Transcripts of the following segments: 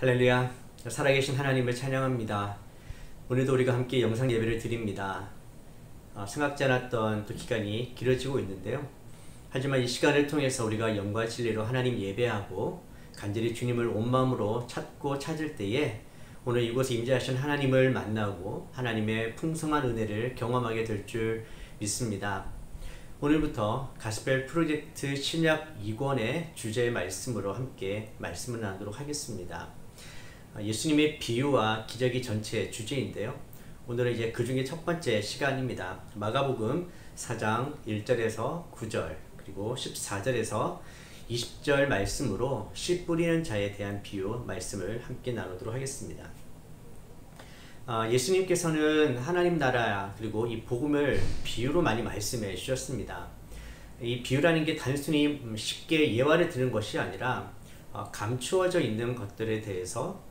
할렐루야, 살아계신 하나님을 찬양합니다. 오늘도 우리가 함께 영상 예배를 드립니다. 생각지 않았던 또 기간이 길어지고 있는데요. 하지만 이 시간을 통해서 우리가 영과 진리로 하나님 예배하고 간절히 주님을 온 마음으로 찾고 찾을 때에 오늘 이곳에 임재하신 하나님을 만나고 하나님의 풍성한 은혜를 경험하게 될 줄 믿습니다. 오늘부터 가스펠 프로젝트 신약 2권의 주제의 말씀으로 함께 말씀을 나누도록 하겠습니다. 예수님의 비유와 기저귀 전체의 주제인데요. 오늘은 이제 그 중에 첫 번째 시간입니다. 마가복음 4장 1절에서 9절 그리고 14절에서 20절 말씀으로 씨 뿌리는 자에 대한 비유 말씀을 함께 나누도록 하겠습니다. 예수님께서는 하나님 나라 그리고 이 복음을 비유로 많이 말씀해 주셨습니다. 이 비유라는 게 단순히 쉽게 예화를 드는 것이 아니라 감추어져 있는 것들에 대해서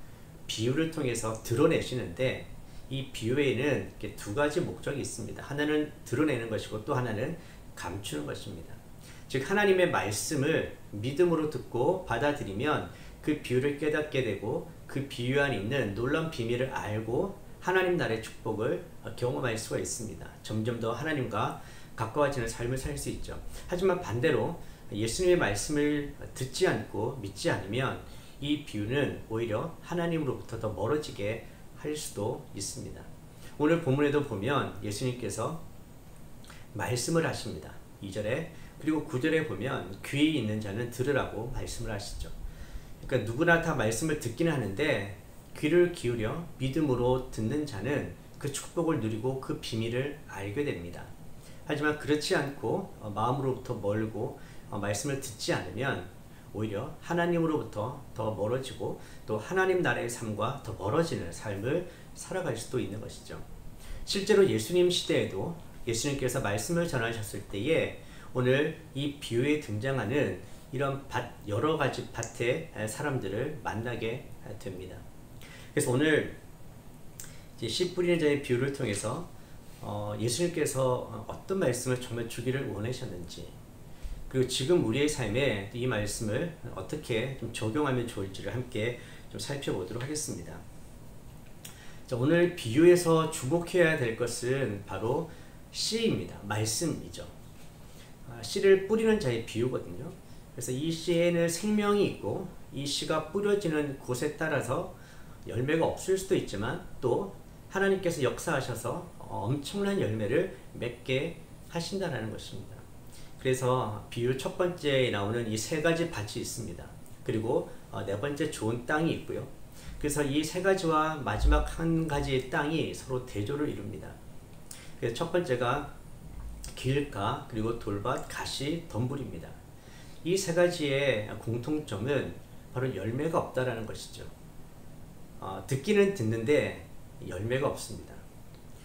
비유를 통해서 드러내시는데, 이 비유에는 이렇게 두 가지 목적이 있습니다. 하나는 드러내는 것이고 또 하나는 감추는 것입니다. 즉 하나님의 말씀을 믿음으로 듣고 받아들이면 그 비유를 깨닫게 되고 그 비유 안에 있는 놀라운 비밀을 알고 하나님 나라의 축복을 경험할 수가 있습니다. 점점 더 하나님과 가까워지는 삶을 살 수 있죠. 하지만 반대로 예수님의 말씀을 듣지 않고 믿지 않으면 이 비유는 오히려 하나님으로부터 더 멀어지게 할 수도 있습니다. 오늘 본문에도 보면 예수님께서 말씀을 하십니다. 2절에 그리고 9절에 보면 귀 있는 자는 들으라고 말씀을 하시죠. 그러니까 누구나 다 말씀을 듣긴 하는데 귀를 기울여 믿음으로 듣는 자는 그 축복을 누리고 그 비밀을 알게 됩니다. 하지만 그렇지 않고 마음으로부터 멀고 말씀을 듣지 않으면 오히려 하나님으로부터 더 멀어지고 또 하나님 나라의 삶과 더 멀어지는 삶을 살아갈 수도 있는 것이죠. 실제로 예수님 시대에도 예수님께서 말씀을 전하셨을 때에 오늘 이 비유에 등장하는 이런 여러 가지 밭의 사람들을 만나게 됩니다. 그래서 오늘 이제 씨 뿌리는 자의 비유를 통해서 예수님께서 어떤 말씀을 정말 주기를 원하셨는지, 그리고 지금 우리의 삶에 이 말씀을 어떻게 좀 적용하면 좋을지를 함께 좀 살펴보도록 하겠습니다. 자, 오늘 비유에서 주목해야 될 것은 바로 씨입니다. 말씀이죠. 씨를 뿌리는 자의 비유거든요. 그래서 이 씨에는 생명이 있고 이 씨가 뿌려지는 곳에 따라서 열매가 없을 수도 있지만 또 하나님께서 역사하셔서 엄청난 열매를 맺게 하신다는 것입니다. 그래서 비유 첫 번째에 나오는 이 세 가지 밭이 있습니다. 그리고 네 번째 좋은 땅이 있고요. 그래서 이 세 가지와 마지막 한 가지의 땅이 서로 대조를 이룹니다. 그래서 첫 번째가 길가, 그리고 돌밭, 가시, 덤불입니다. 이 세 가지의 공통점은 바로 열매가 없다라는 것이죠. 듣기는 듣는데 열매가 없습니다.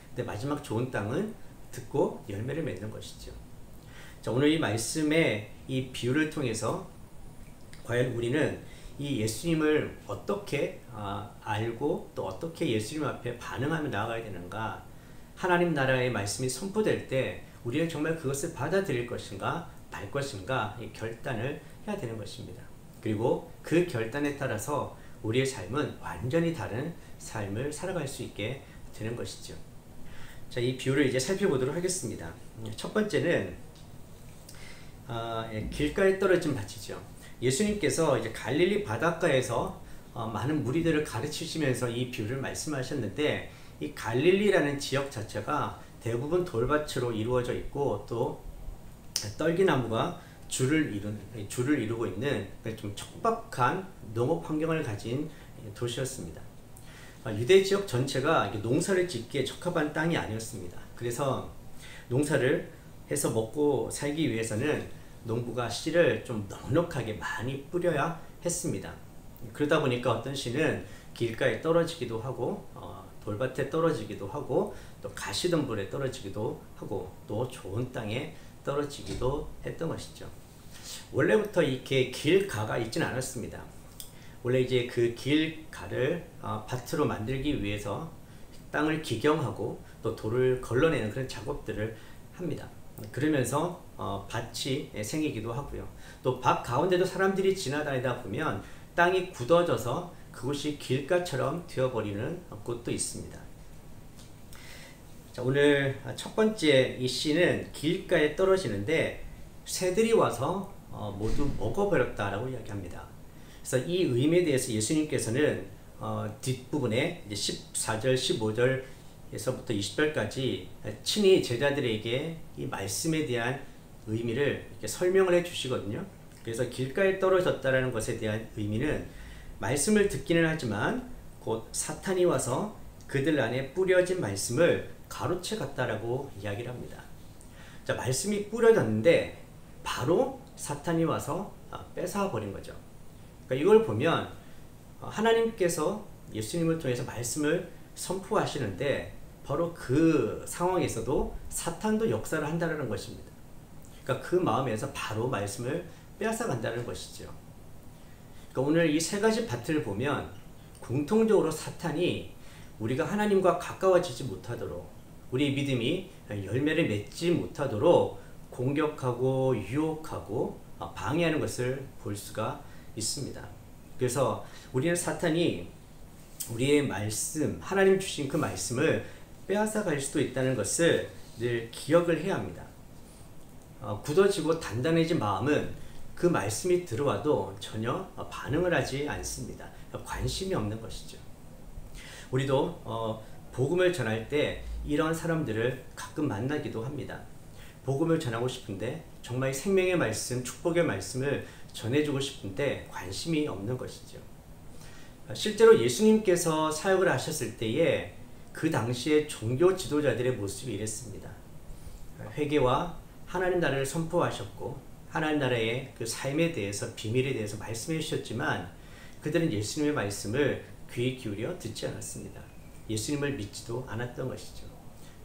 근데 마지막 좋은 땅은 듣고 열매를 맺는 것이죠. 자, 오늘 이 말씀의 이 비유를 통해서 과연 우리는 이 예수님을 어떻게 알고 또 어떻게 예수님 앞에 반응하며 나아가야 되는가, 하나님 나라의 말씀이 선포될 때 우리는 정말 그것을 받아들일 것인가 말 것인가 이 결단을 해야 되는 것입니다. 그리고 그 결단에 따라서 우리의 삶은 완전히 다른 삶을 살아갈 수 있게 되는 것이죠. 자, 이 비유를 이제 살펴보도록 하겠습니다. 첫 번째는 길가에 떨어진 밭이죠. 예수님께서 이제 갈릴리 바닷가에서 많은 무리들을 가르치시면서 이 비유를 말씀하셨는데, 이 갈릴리라는 지역 자체가 대부분 돌밭으로 이루어져 있고 또 떨기나무가 줄을 이루고 있는 좀 척박한 농업 환경을 가진 도시였습니다. 유대 지역 전체가 농사를 짓기에 적합한 땅이 아니었습니다. 그래서 농사를 해서 먹고 살기 위해서는 농부가 씨를 좀 넉넉하게 많이 뿌려야 했습니다. 그러다 보니까 어떤 씨는 길가에 떨어지기도 하고 돌밭에 떨어지기도 하고 또 가시덤불에 떨어지기도 하고 또 좋은 땅에 떨어지기도 했던 것이죠. 원래부터 이렇게 길가가 있지는 않았습니다. 원래 이제 그 길가를 밭으로 만들기 위해서 땅을 기경하고 또 돌을 걸러내는 그런 작업들을 합니다. 그러면서 밭이 생기기도 하고요. 또 밭 가운데도 사람들이 지나다니다 보면 땅이 굳어져서 그곳이 길가처럼 되어버리는 곳도 있습니다. 자, 오늘 첫 번째 이 씨는 길가에 떨어지는데 새들이 와서 모두 먹어버렸다라고 이야기합니다. 그래서 이 의미에 대해서 예수님께서는 뒷부분에 이제 14절, 15절에서부터 20절까지 친히 제자들에게 이 말씀에 대한 의미를 이렇게 설명을 해 주시거든요. 그래서 길가에 떨어졌다라는 것에 대한 의미는 말씀을 듣기는 하지만 곧 사탄이 와서 그들 안에 뿌려진 말씀을 가로채 갔다라고 이야기를 합니다. 자, 말씀이 뿌려졌는데 바로 사탄이 와서 뺏어 버린 거죠. 그러니까 이걸 보면 하나님께서 예수님을 통해서 말씀을 선포하시는데 바로 그 상황에서도 사탄도 역사를 한다는 것입니다. 그러니까 그 마음에서 바로 말씀을 빼앗아 간다는 것이죠. 그러니까 오늘 이 세 가지 파트를 보면 공통적으로 사탄이 우리가 하나님과 가까워지지 못하도록, 우리 믿음이 열매를 맺지 못하도록 공격하고 유혹하고 방해하는 것을 볼 수가 있습니다. 그래서 우리는 사탄이 우리의 말씀, 하나님 주신 그 말씀을 빼앗아 갈 수도 있다는 것을 늘 기억을 해야 합니다. 굳어지고 단단해진 마음은 그 말씀이 들어와도 전혀 반응을 하지 않습니다. 관심이 없는 것이죠. 우리도 복음을 전할 때 이런 사람들을 가끔 만나기도 합니다. 복음을 전하고 싶은데 정말 생명의 말씀, 축복의 말씀을 전해주고 싶은데 관심이 없는 것이죠. 실제로 예수님께서 사역을 하셨을 때에 그 당시에 종교 지도자들의 모습이 이랬습니다. 회개와 하나님 나라를 선포하셨고 하나님 나라의 그 삶에 대해서, 비밀에 대해서 말씀해 주셨지만 그들은 예수님의 말씀을 귀 기울여 듣지 않았습니다. 예수님을 믿지도 않았던 것이죠.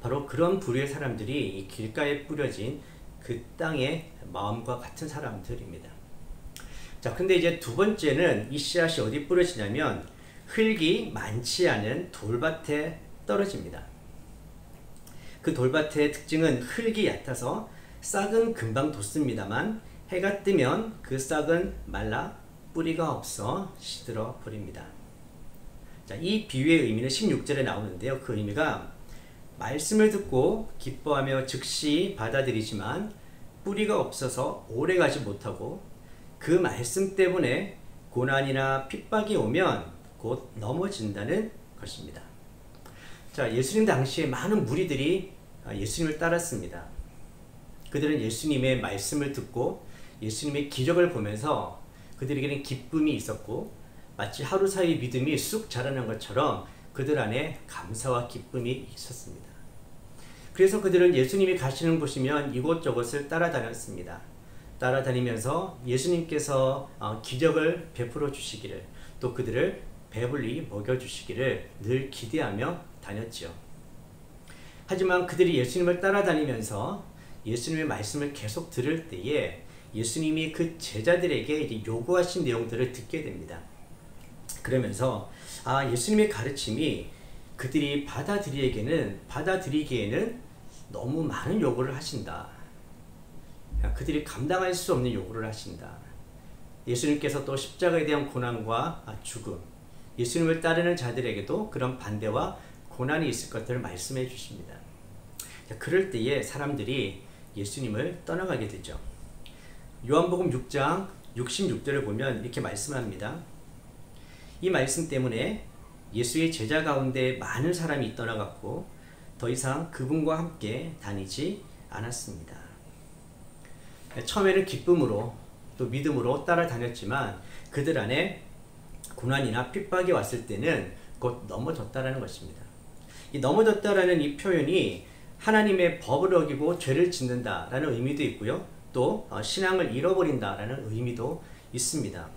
바로 그런 부류의 사람들이 이 길가에 뿌려진 그 땅의 마음과 같은 사람들입니다. 자, 근데 이제 두 번째는 이 씨앗이 어디 뿌려지냐면 흙이 많지 않은 돌밭에 떨어집니다. 그 돌밭의 특징은 흙이 얕아서 싹은 금방 돋습니다만 해가 뜨면 그 싹은 말라 뿌리가 없어 시들어 버립니다. 자, 이 비유의 의미는 16절에 나오는데요. 그 의미가 말씀을 듣고 기뻐하며 즉시 받아들이지만 뿌리가 없어서 오래가지 못하고 그 말씀 때문에 고난이나 핍박이 오면 곧 넘어진다는 것입니다. 자, 예수님 당시에 많은 무리들이 예수님을 따랐습니다. 그들은 예수님의 말씀을 듣고 예수님의 기적을 보면서 그들에게는 기쁨이 있었고 마치 하루 사이 믿음이 쑥 자라는 것처럼 그들 안에 감사와 기쁨이 있었습니다. 그래서 그들은 예수님이 가시는 곳이면 이곳저곳을 따라다녔습니다. 따라다니면서 예수님께서 기적을 베풀어 주시기를, 또 그들을 배불리 먹여주시기를 늘 기대하며 다녔지요. 하지만 그들이 예수님을 따라다니면서 예수님의 말씀을 계속 들을 때에 예수님이 그 제자들에게 이제 요구하신 내용들을 듣게 됩니다. 그러면서 예수님의 가르침이 그들이 받아들이기에는 너무 많은 요구를 하신다. 그들이 감당할 수 없는 요구를 하신다. 예수님께서 또 십자가에 대한 고난과 죽음, 예수님을 따르는 자들에게도 그런 반대와 고난이 있을 것들을 말씀해 주십니다. 그럴 때에 사람들이 예수님을 떠나가게 되죠. 요한복음 6장 66절을 보면 이렇게 말씀합니다. 이 말씀 때문에 예수의 제자 가운데 많은 사람이 떠나갔고 더 이상 그분과 함께 다니지 않았습니다. 처음에는 기쁨으로 또 믿음으로 따라다녔지만 그들 안에 고난이나 핍박이 왔을 때는 곧 넘어졌다라는 것입니다. 이 넘어졌다라는 이 표현이 하나님의 법을 어기고 죄를 짓는다라는 의미도 있고요. 또 신앙을 잃어버린다라는 의미도 있습니다.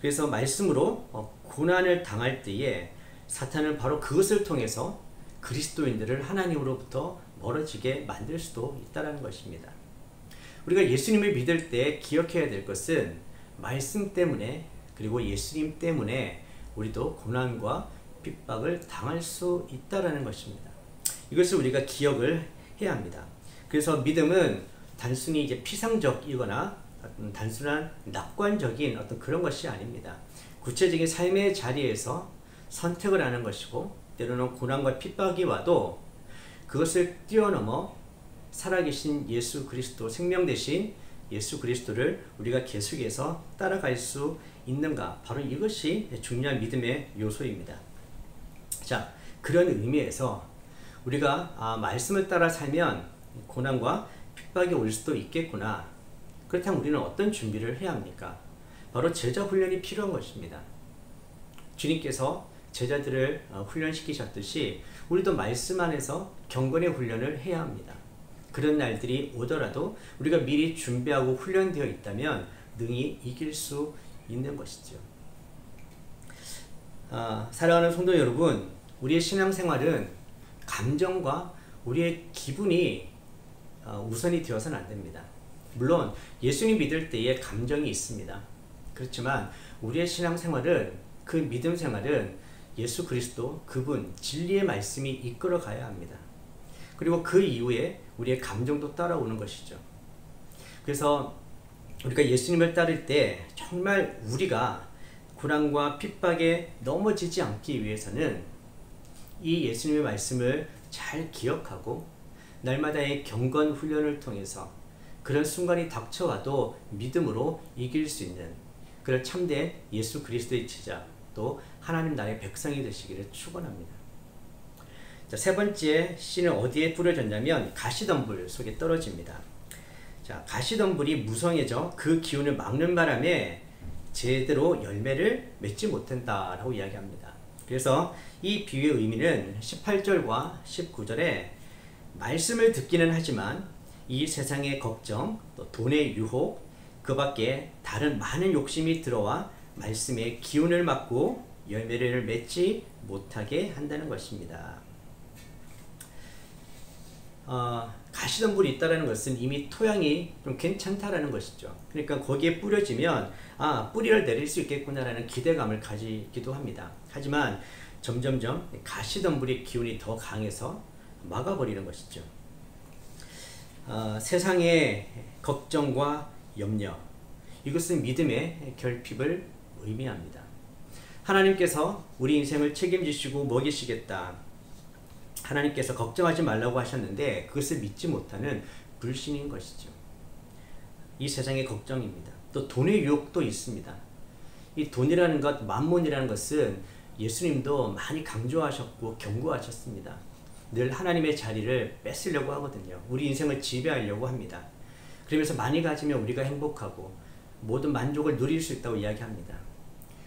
그래서 말씀으로 고난을 당할 때에 사탄은 바로 그것을 통해서 그리스도인들을 하나님으로부터 멀어지게 만들 수도 있다는 것입니다. 우리가 예수님을 믿을 때 기억해야 될 것은 말씀 때문에, 그리고 예수님 때문에 우리도 고난과 핍박을 당할 수 있다는 것입니다. 이것을 우리가 기억을 해야 합니다. 그래서 믿음은 단순히 이제 피상적이거나 단순한 낙관적인 어떤 그런 것이 아닙니다. 구체적인 삶의 자리에서 선택을 하는 것이고, 때로는 고난과 핍박이 와도 그것을 뛰어넘어 살아계신 예수 그리스도, 생명 대신 예수 그리스도를 우리가 계속해서 따라갈 수 있는가, 바로 이것이 중요한 믿음의 요소입니다. 자, 그런 의미에서 우리가 말씀을 따라 살면 고난과 핍박이 올 수도 있겠구나. 그렇다면 우리는 어떤 준비를 해야 합니까? 바로 제자 훈련이 필요한 것입니다. 주님께서 제자들을 훈련시키셨듯이 우리도 말씀 안에서 경건의 훈련을 해야 합니다. 그런 날들이 오더라도 우리가 미리 준비하고 훈련되어 있다면 능히 이길 수 있는 것이죠. 사랑하는 성도 여러분, 우리의 신앙생활은 감정과 우리의 기분이 우선이 되어서는 안 됩니다. 물론 예수님 믿을 때에 감정이 있습니다. 그렇지만 우리의 신앙생활은, 그 믿음 생활은 예수 그리스도, 그분, 진리의 말씀이 이끌어 가야 합니다. 그리고 그 이후에 우리의 감정도 따라오는 것이죠. 그래서 우리가 예수님을 따를 때 정말 우리가 고난과 핍박에 넘어지지 않기 위해서는 이 예수님의 말씀을 잘 기억하고 날마다의 경건 훈련을 통해서 그런 순간이 닥쳐와도 믿음으로 이길 수 있는 그런 참된 예수 그리스도의 제자, 또 하나님 나라의 백성이 되시기를 축원합니다. 자, 세 번째 씨는 어디에 뿌려졌냐면 가시덤불 속에 떨어집니다. 자, 가시덤불이 무성해져 그 기운을 막는 바람에 제대로 열매를 맺지 못한다라고 이야기합니다. 그래서 이 비유의 의미는 18절과 19절에 말씀을 듣기는 하지만 이 세상의 걱정, 또 돈의 유혹, 그 밖에 다른 많은 욕심이 들어와 말씀의 기운을 막고 열매를 맺지 못하게 한다는 것입니다. 가시덤불이 있다는 것은 이미 토양이 좀 괜찮다라는 것이죠. 그러니까 거기에 뿌려지면 뿌리를 내릴 수 있겠구나라는 기대감을 가지기도 합니다. 하지만 점점점 가시덤불의 기운이 더 강해서 막아버리는 것이죠. 세상의 걱정과 염려, 이것은 믿음의 결핍을 의미합니다. 하나님께서 우리 인생을 책임지시고 먹이시겠다, 하나님께서 걱정하지 말라고 하셨는데 그것을 믿지 못하는 불신인 것이죠. 이 세상의 걱정입니다. 또 돈의 유혹도 있습니다. 이 돈이라는 것, 만몬이라는 것은 예수님도 많이 강조하셨고 경고하셨습니다. 늘 하나님의 자리를 뺏으려고 하거든요. 우리 인생을 지배하려고 합니다. 그러면서 많이 가지면 우리가 행복하고 모든 만족을 누릴 수 있다고 이야기합니다.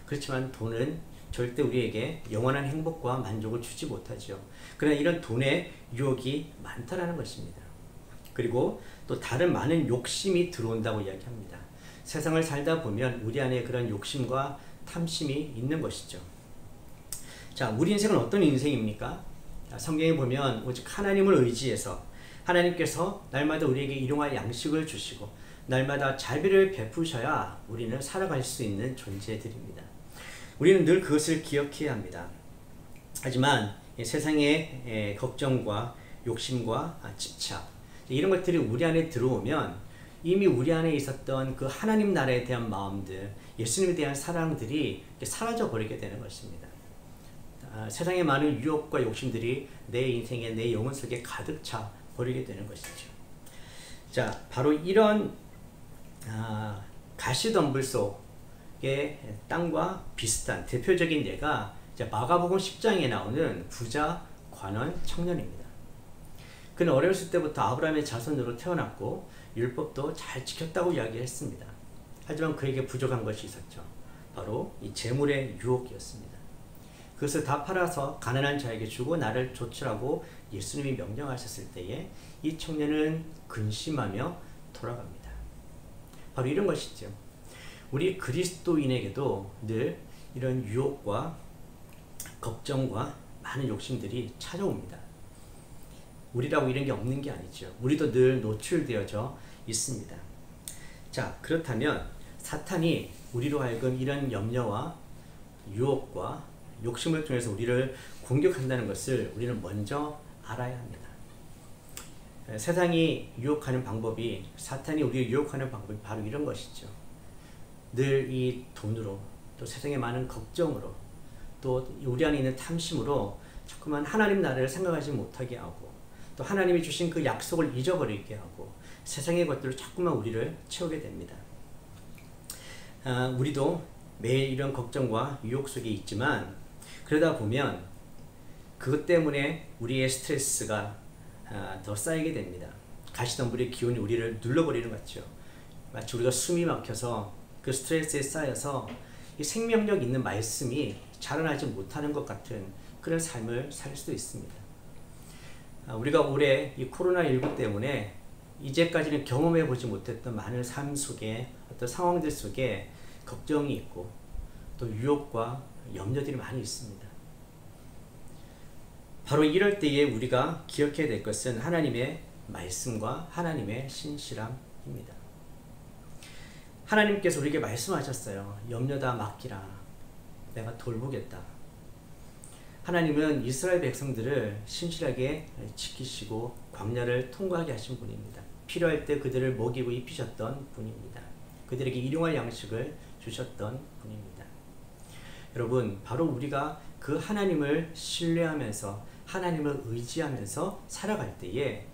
그렇지만 돈은 절대 우리에게 영원한 행복과 만족을 주지 못하죠. 그러나 이런 돈의 유혹이 많다라는 것입니다. 그리고 또 다른 많은 욕심이 들어온다고 이야기합니다. 세상을 살다 보면 우리 안에 그런 욕심과 탐심이 있는 것이죠. 자, 우리 인생은 어떤 인생입니까? 성경에 보면 오직 하나님을 의지해서 하나님께서 날마다 우리에게 일용할 양식을 주시고 날마다 자비를 베푸셔야 우리는 살아갈 수 있는 존재들입니다. 우리는 늘 그것을 기억해야 합니다. 하지만 세상의 걱정과 욕심과 집착, 이런 것들이 우리 안에 들어오면 이미 우리 안에 있었던 그 하나님 나라에 대한 마음들, 예수님에 대한 사랑들이 사라져 버리게 되는 것입니다. 세상의 많은 유혹과 욕심들이 내 인생에, 내 영혼 속에 가득 차 버리게 되는 것이죠. 자, 바로 이런 가시덤불 속의 땅과 비슷한 대표적인 예가 마가복음 10장에 나오는 부자 관원 청년입니다. 그는 어렸을 때부터 아브라함의 자손으로 태어났고 율법도 잘 지켰다고 이야기했습니다. 하지만 그에게 부족한 것이 있었죠. 바로 이 재물의 유혹이었습니다. 그것을 다 팔아서 가난한 자에게 주고 나를 조치라고 예수님이 명령하셨을 때에 이 청년은 근심하며 돌아갑니다. 바로 이런 것이죠. 우리 그리스도인에게도 늘 이런 유혹과 걱정과 많은 욕심들이 찾아옵니다. 우리라고 이런 게 없는 게 아니죠. 우리도 늘 노출되어져 있습니다. 자, 그렇다면 사탄이 우리로 하여금 이런 염려와 유혹과 욕심을 통해서 우리를 공격한다는 것을 우리는 먼저 알아야 합니다. 세상이 유혹하는 방법이, 사탄이 우리를 유혹하는 방법이 바로 이런 것이죠. 늘 이 돈으로, 또 세상의 많은 걱정으로, 또 우리 안에 있는 탐심으로 자꾸만 하나님 나라를 생각하지 못하게 하고, 또 하나님이 주신 그 약속을 잊어버리게 하고 세상의 것들을 자꾸만 우리를 채우게 됩니다. 우리도 매일 이런 걱정과 유혹 속에 있지만, 그러다 보면 그것 때문에 우리의 스트레스가 더 쌓이게 됩니다. 가시덤불의 기운이 우리를 눌러버리는 것 같죠. 마치 우리가 숨이 막혀서 그 스트레스에 쌓여서 이 생명력 있는 말씀이 자라나지 못하는 것 같은 그런 삶을 살 수도 있습니다. 우리가 올해 이 코로나19 때문에 이제까지는 경험해 보지 못했던 많은 삶 속에, 어떤 상황들 속에 걱정이 있고 또 유혹과 염려들이 많이 있습니다. 바로 이럴 때에 우리가 기억해야 될 것은 하나님의 말씀과 하나님의 신실함입니다. 하나님께서 우리에게 말씀하셨어요. 염려다 맡기라. 내가 돌보겠다. 하나님은 이스라엘 백성들을 신실하게 지키시고 광야를 통과하게 하신 분입니다. 필요할 때 그들을 먹이고 입히셨던 분입니다. 그들에게 일용할 양식을 주셨던 분입니다. 여러분, 바로 우리가 그 하나님을 신뢰하면서 하나님을 의지하면서 살아갈 때에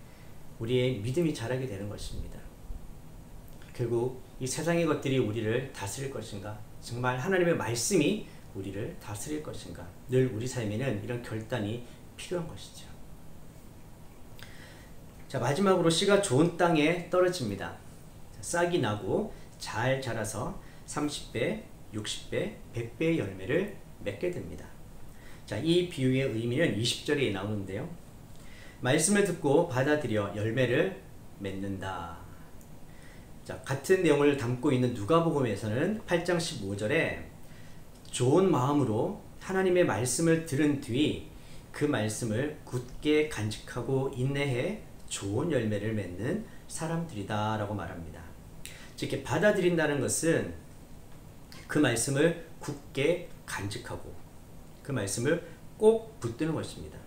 우리의 믿음이 자라게 되는 것입니다. 결국 이 세상의 것들이 우리를 다스릴 것인가, 정말 하나님의 말씀이 우리를 다스릴 것인가, 늘 우리 삶에는 이런 결단이 필요한 것이죠. 자, 마지막으로 씨가 좋은 땅에 떨어집니다. 싹이 나고 잘 자라서 30배, 60배, 100배의 열매를 맺게 됩니다. 자, 이 비유의 의미는 20절에 나오는데요. 말씀을 듣고 받아들여 열매를 맺는다. 자, 같은 내용을 담고 있는 누가복음에서는 8장 15절에 좋은 마음으로 하나님의 말씀을 들은 뒤 그 말씀을 굳게 간직하고 인내해 좋은 열매를 맺는 사람들이다 라고 말합니다. 즉, 이렇게 받아들인다는 것은 그 말씀을 굳게 간직하고 그 말씀을 꼭 붙드는 것입니다.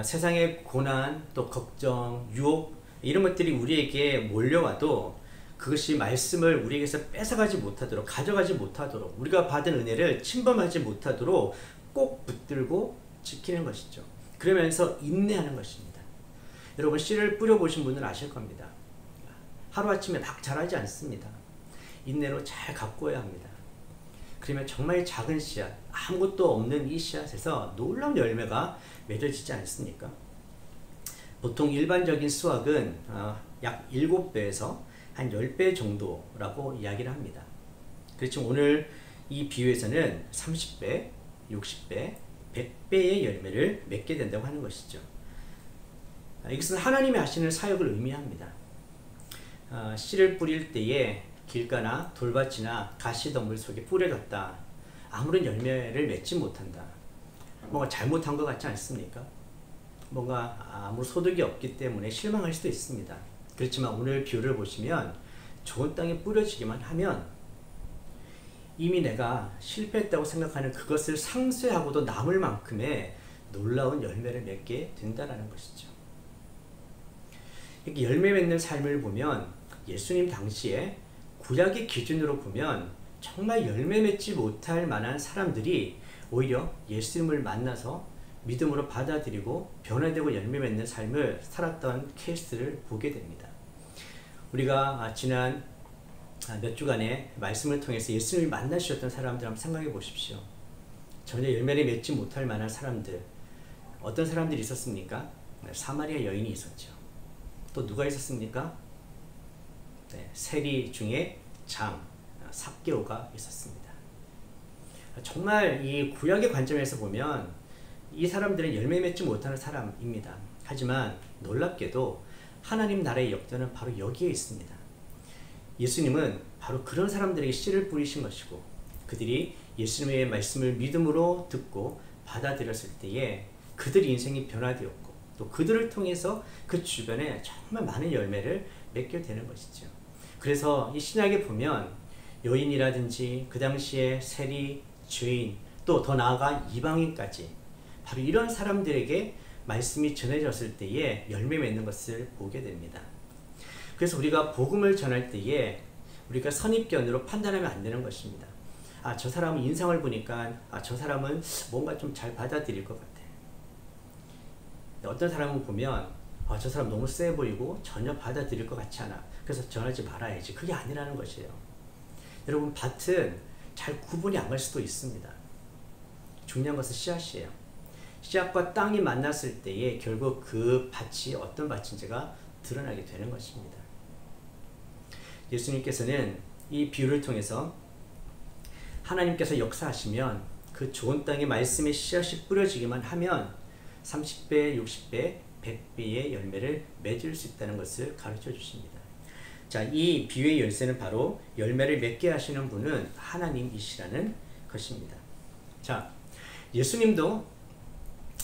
세상의 고난, 또 걱정, 유혹, 이런 것들이 우리에게 몰려와도 그것이 말씀을 우리에게서 뺏어가지 못하도록, 가져가지 못하도록, 우리가 받은 은혜를 침범하지 못하도록 꼭 붙들고 지키는 것이죠. 그러면서 인내하는 것입니다. 여러분, 씨를 뿌려보신 분은 아실 겁니다. 하루아침에 막 자라지 않습니다. 인내로 잘 가꾸어야 합니다. 그러면 정말 작은 씨앗, 아무것도 없는 이 씨앗에서 놀라운 열매가 맺어지지 않습니까? 보통 일반적인 수확은 약 7배에서 한 10배 정도라고 이야기를 합니다. 그렇지만 오늘 이 비유에서는 30배, 60배, 100배의 열매를 맺게 된다고 하는 것이죠. 이것은 하나님이 하시는 사역을 의미합니다. 씨를 뿌릴 때에 길가나 돌밭이나 가시덤불 속에 뿌려졌다. 아무런 열매를 맺지 못한다. 뭔가 잘못한 것 같지 않습니까? 뭔가 아무 소득이 없기 때문에 실망할 수도 있습니다. 그렇지만 오늘 비유를 보시면 좋은 땅에 뿌려지기만 하면 이미 내가 실패했다고 생각하는 그것을 상쇄하고도 남을 만큼의 놀라운 열매를 맺게 된다는 것이죠. 이렇게 열매 맺는 삶을 보면 예수님 당시에 구약의 기준으로 보면 정말 열매 맺지 못할 만한 사람들이 오히려 예수님을 만나서 믿음으로 받아들이고 변화되고 열매 맺는 삶을 살았던 케이스를 보게 됩니다. 우리가 지난 몇 주간의 말씀을 통해서 예수님을 만나주셨던 사람들 한번 생각해 보십시오. 전혀 열매를 맺지 못할 만한 사람들, 어떤 사람들이 있었습니까? 사마리아 여인이 있었죠. 또 누가 있었습니까? 세리 중에 장, 삭개오가 있었습니다. 정말 이 구약의 관점에서 보면 이 사람들은 열매 맺지 못하는 사람입니다. 하지만 놀랍게도 하나님 나라의 역사는 바로 여기에 있습니다. 예수님은 바로 그런 사람들에게 씨를 뿌리신 것이고, 그들이 예수님의 말씀을 믿음으로 듣고 받아들였을 때에 그들의 인생이 변화되었고, 또 그들을 통해서 그 주변에 정말 많은 열매를 맺게 되는 것이죠. 그래서 이 신약에 보면 여인이라든지 그 당시에 세리, 죄인, 또 더 나아가 이방인까지 바로 이런 사람들에게 말씀이 전해졌을 때에 열매 맺는 것을 보게 됩니다. 그래서 우리가 복음을 전할 때에 우리가 선입견으로 판단하면 안 되는 것입니다. 저 사람은 인상을 보니까 저 사람은 뭔가 좀 잘 받아들일 것 같아. 어떤 사람은 보면 저 사람 너무 세 보이고 전혀 받아들일 것 같지 않아. 그래서 전하지 말아야지. 그게 아니라는 것이에요. 여러분, 밭은 잘 구분이 안 갈 수도 있습니다. 중요한 것은 씨앗이에요. 씨앗과 땅이 만났을 때에 결국 그 밭이 어떤 밭인지가 드러나게 되는 것입니다. 예수님께서는 이 비유를 통해서 하나님께서 역사하시면 그 좋은 땅에 말씀의 씨앗이 뿌려지기만 하면 30배, 60배, 100배의 열매를 맺을 수 있다는 것을 가르쳐 주십니다. 자, 이 비유의 열쇠는 바로 열매를 맺게 하시는 분은 하나님이시라는 것입니다. 자, 예수님도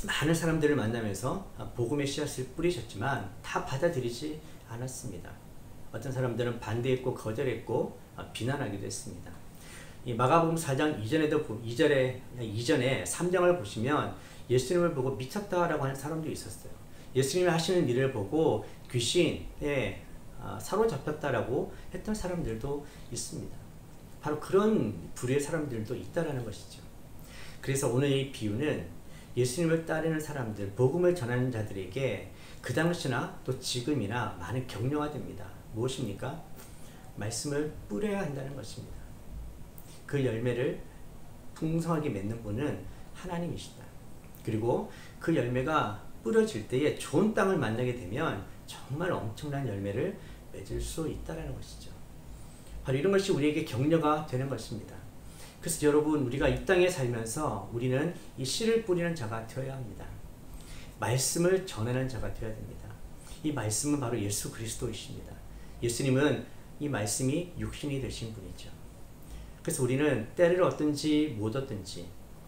많은 사람들을 만나면서 복음의 씨앗을 뿌리셨지만 다 받아들이지 않았습니다. 어떤 사람들은 반대했고 거절했고 비난하기도 했습니다. 이 마가복음 4장 이전에 3장을 보시면 예수님을 보고 미쳤다라고 하는 사람도 있었어요. 예수님이 하시는 일을 보고 귀신에 사로잡혔다라고 했던 사람들도 있습니다. 바로 그런 부류의 사람들도 있다라는 것이죠. 그래서 오늘 이 비유는 예수님을 따르는 사람들, 복음을 전하는 자들에게 그 당시나 또 지금이나 많은 격려가 됩니다. 무엇입니까? 말씀을 뿌려야 한다는 것입니다. 그 열매를 풍성하게 맺는 분은 하나님이시다. 그리고 그 열매가 뿌려질 때에 좋은 땅을 만나게 되면 정말 엄청난 열매를 맺을 수 있다는 것이죠. 바로 이런 것이 우리에게 격려가 되는 것입니다. 그래서 여러분, 우리가 이 땅에 살면서 우리는 이 씨를 뿌리는 자가 되어야 합니다. 말씀을 전하는 자가 되어야 됩니다. 이 말씀은 바로 예수 그리스도이십니다. 예수님은 이 말씀이 육신이 되신 분이죠. 그래서 우리는 때를 얻든지 못 얻든지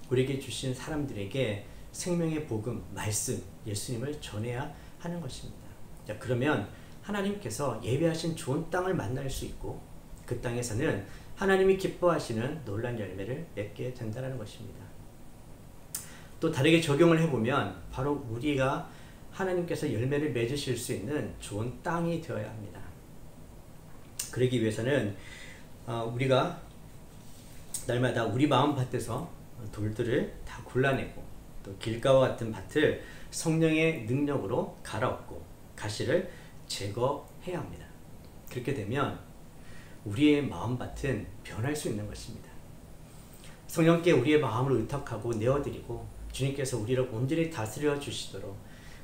우리에게 주신 사람들에게 생명의 복음, 말씀, 예수님을 전해야 하는 것입니다. 자, 그러면 하나님께서 예비하신 좋은 땅을 만날 수 있고 그 땅에서는 하나님이 기뻐하시는 놀라운 열매를 맺게 된다는 것입니다. 또 다르게 적용을 해보면 바로 우리가 하나님께서 열매를 맺으실 수 있는 좋은 땅이 되어야 합니다. 그러기 위해서는 우리가 날마다 우리 마음밭에서 돌들을 다 골라내고 또 길가와 같은 밭을 성령의 능력으로 갈아엎고 가시를 제거해야 합니다. 그렇게 되면 우리의 마음밭은 변할 수 있는 것입니다. 성령께 우리의 마음을 의탁하고 내어드리고 주님께서 우리를 온전히 다스려 주시도록,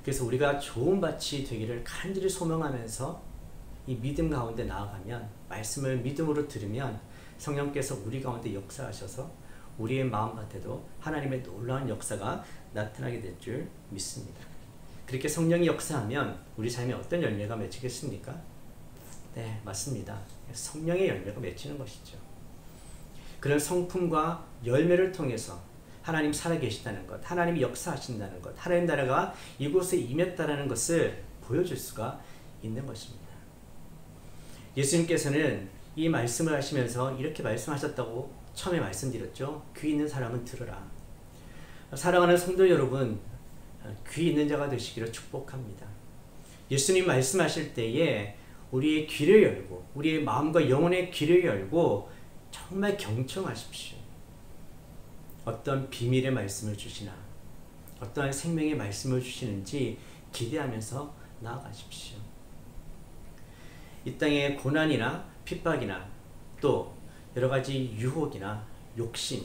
그래서 우리가 좋은 밭이 되기를 간절히 소망하면서 이 믿음 가운데 나아가면, 말씀을 믿음으로 들으면 성령께서 우리 가운데 역사하셔서 우리의 마음밭에도 하나님의 놀라운 역사가 나타나게 될 줄 믿습니다. 그렇게 성령이 역사하면 우리 삶에 어떤 열매가 맺히겠습니까? 네, 맞습니다. 성령의 열매가 맺히는 것이죠. 그런 성품과 열매를 통해서 하나님 살아계시다는 것, 하나님이 역사하신다는 것, 하나님 나라가 이곳에 임했다는 것을 보여줄 수가 있는 것입니다. 예수님께서는 이 말씀을 하시면서 이렇게 말씀하셨다고 처음에 말씀드렸죠. 귀 있는 사람은 들으라. 사랑하는 성도 여러분, 귀 있는 자가 되시기를 축복합니다. 예수님 말씀하실 때에 우리의 귀를 열고 우리의 마음과 영혼의 귀를 열고 정말 경청하십시오. 어떤 비밀의 말씀을 주시나, 어떠한 생명의 말씀을 주시는지 기대하면서 나아가십시오. 이 땅의 고난이나 핍박이나 또 여러가지 유혹이나 욕심,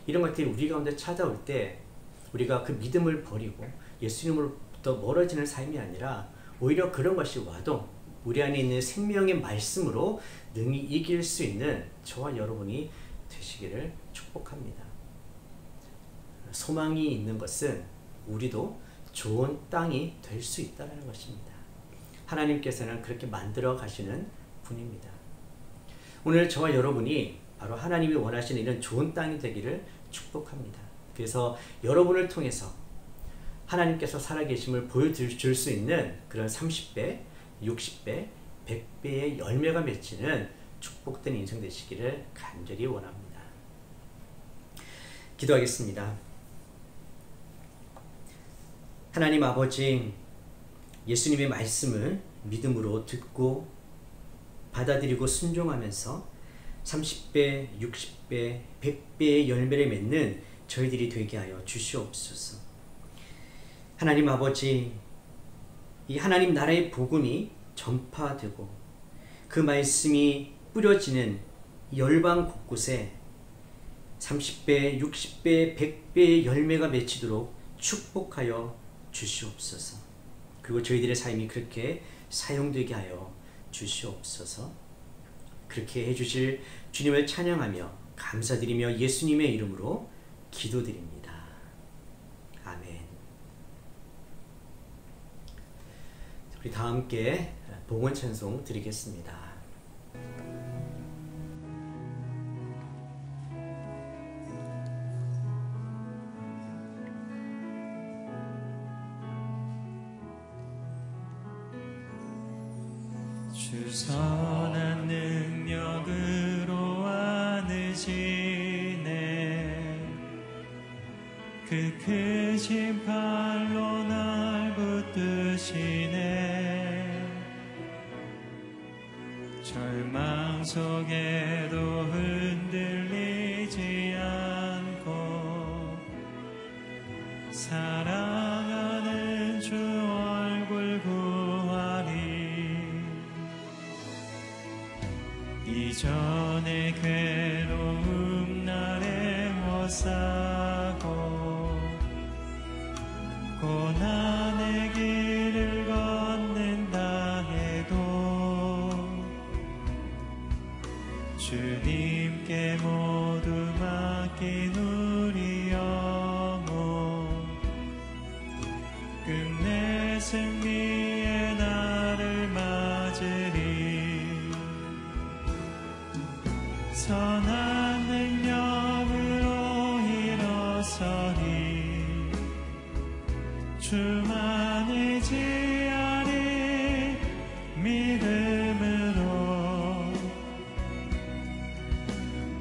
이런 것들이 우리 가운데 찾아올 때 우리가 그 믿음을 버리고 예수님으로부터 멀어지는 삶이 아니라 오히려 그런 것이 와도 우리 안에 있는 생명의 말씀으로 능히 이길 수 있는 저와 여러분이 되시기를 축복합니다. 소망이 있는 것은 우리도 좋은 땅이 될 수 있다는 것입니다. 하나님께서는 그렇게 만들어 가시는 분입니다. 오늘 저와 여러분이 바로 하나님이 원하시는 이런 좋은 땅이 되기를 축복합니다. 그래서 여러분을 통해서 하나님께서 살아계심을 보여줄 수 있는 그런 30배, 60배, 100배의 열매가 맺히는 축복된 인생 되시기를 간절히 원합니다. 기도하겠습니다. 하나님 아버지, 예수님의 말씀을 믿음으로 듣고 받아들이고 순종하면서 30배, 60배, 100배의 열매를 맺는 저희들이 되게 하여 주시옵소서. 하나님 아버지, 이 하나님 나라의 복음이 전파되고 그 말씀이 뿌려지는 열방 곳곳에 30배, 60배, 100배의 열매가 맺히도록 축복하여 주시옵소서. 그리고 저희들의 삶이 그렇게 사용되게 하여 주시옵소서. 그렇게 해주실 주님을 찬양하며 감사드리며 예수님의 이름으로 기도드립니다. 아멘. 우리 다 함께 봉헌 찬송 드리겠습니다. 주 선한 능력으로 안으시네. 그 크신 팔로 날 붙드시네. 절망 속에도 흔들리지 않고 사랑하는 주 얼굴 구하리. 이전의 괴로움 날에 못사고 고난의 길을 걷는다 해도 주님께 모두 맡긴 우리 영혼 끝내 승리의 날을 맞으리. 선한 능력으로 일어서리. 주만 의지하리. 믿음으로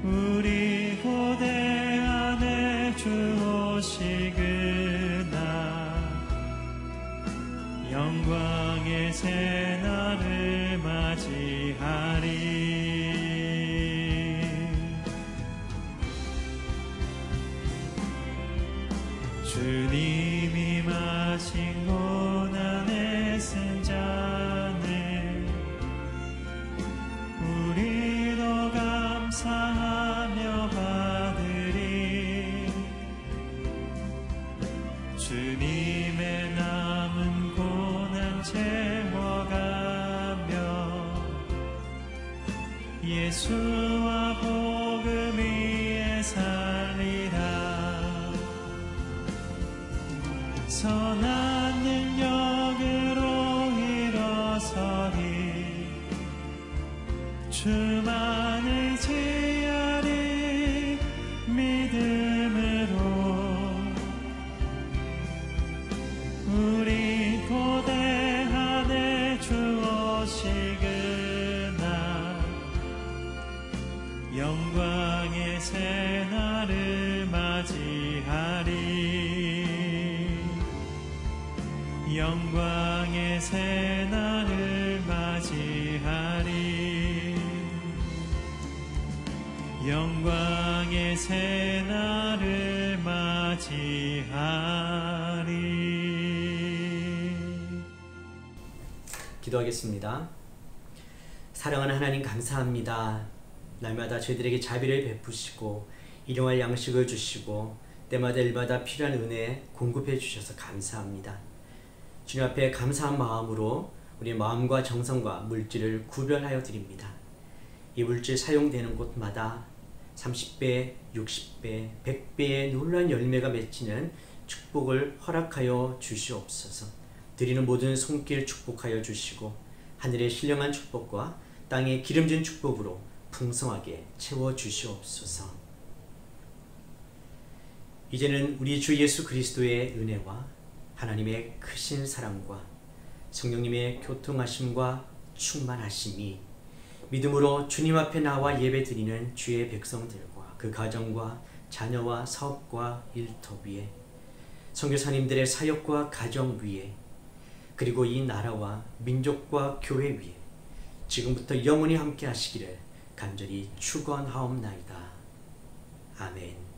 우리 고대 안에 주 오시그나. 영광의 새날을 맞이하리. 주님이 마신 고난의 쓴 잔을 우리도 감사하며 받으리. 주님의 남은 고난 채워가며 예수와 복음 위에 살리라. 선한 능력으로 일어서리. 주만 의지하리. 믿음으로 우리 고대 안에 주 오시그나. 영광의 새날을 맞이하리. 영광의 새날을 맞이하리. 영광의 새날을 맞이하리. 기도하겠습니다. 사랑하는 하나님 감사합니다. 날마다 저희들에게 자비를 베푸시고 일용할 양식을 주시고 때마다 일마다 필요한 은혜 공급해 주셔서 감사합니다. 주님 앞에 감사한 마음으로 우리 마음과 정성과 물질을 구별하여 드립니다. 이 물질 사용되는 곳마다 30배, 60배, 100배의 놀라운 열매가 맺히는 축복을 허락하여 주시옵소서. 드리는 모든 손길 축복하여 주시고 하늘의 신령한 축복과 땅의 기름진 축복으로 풍성하게 채워 주시옵소서. 이제는 우리 주 예수 그리스도의 은혜와 하나님의 크신 사랑과 성령님의 교통하심과 충만하심이 믿음으로 주님 앞에 나와 예배드리는 주의 백성들과 그 가정과 자녀와 사업과 일터 위에 선교사님들의 사역과 가정 위에 그리고 이 나라와 민족과 교회 위에 지금부터 영원히 함께 하시기를 간절히 축원하옵나이다. 아멘.